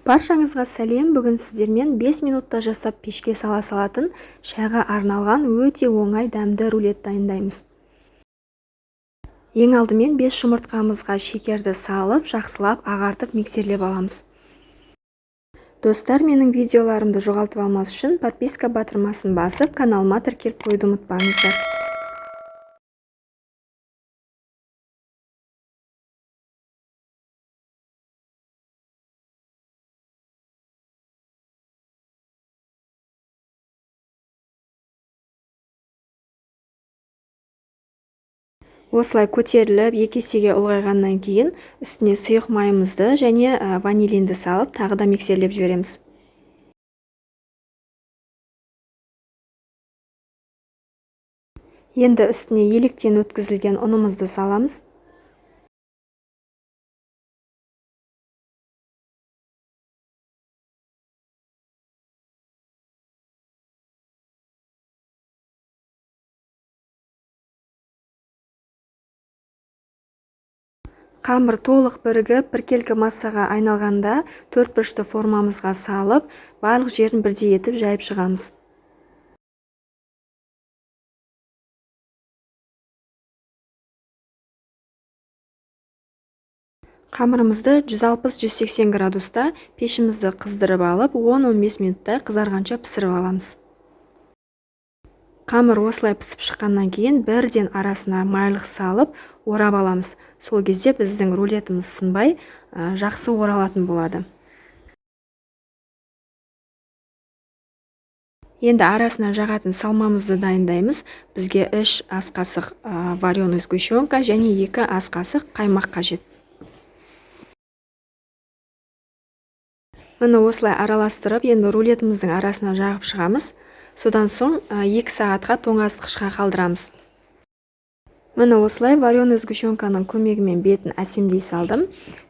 Баршаңызға сәлем. Бүгін сіздермен 5 минутта жасап пешке сала салатын шайға арналған өте оңай дәмді рулет дайындаймыз. Ең алдымен 5 жұмыртқамызға шекерді салып, жақсылап ағартып миксерлеп аламыз. Достар, менің видеоларымды жоғалтып алмас үшін подписка батырмасын басып, каналыма тіркеліп қойды ұмытпаңыздар. Осылай көтеріліп, екі есеге ұлғайғаннан кейін үстіне сұйық майымызды және ванилинді салып, тағы да миксерлеп жібереміз. Енді үстіне електен өткізілген ұнымызды саламыз. Қамыр толық бірігіп, біркелкі массаға айналғанда төртбұрышты формамызға салып, барлық жерін бірдей етіп жайып шығамыз. Қамырымызды 160-180 градуста пешімізді қыздырып алып, 10-15 минуттай қызарғанша пісіріп аламыз. Қамыр осылай пісіп шыққаннан кейін бірден арасына майлық салып орап аламыз. Сол кезде біздің рулетіміз сынбай, жақсы оралатын болады. Енді арасына жағатын салмамызды дайындаймыз. Бізге 3 ас қасық вареный сгущенка және 2 ас қасық қаймақ қажет. Мұны осылай араластырып, енді рулетіміздің арасына жағып шығамыз. Содан соң 2 сағатқа тоңазытқышқа қалдырамыз. Мұны осылай вареный сгущенканың көмегімен бетін әсемдей салдым.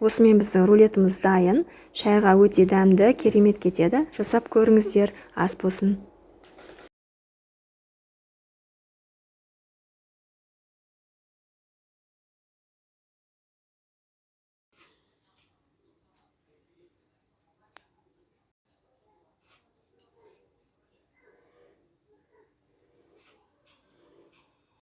Осымен біздің рулетіміз дайын. Шайға өте дәмді, керемет кетеді. Жасап көріңіздер, ас болсын.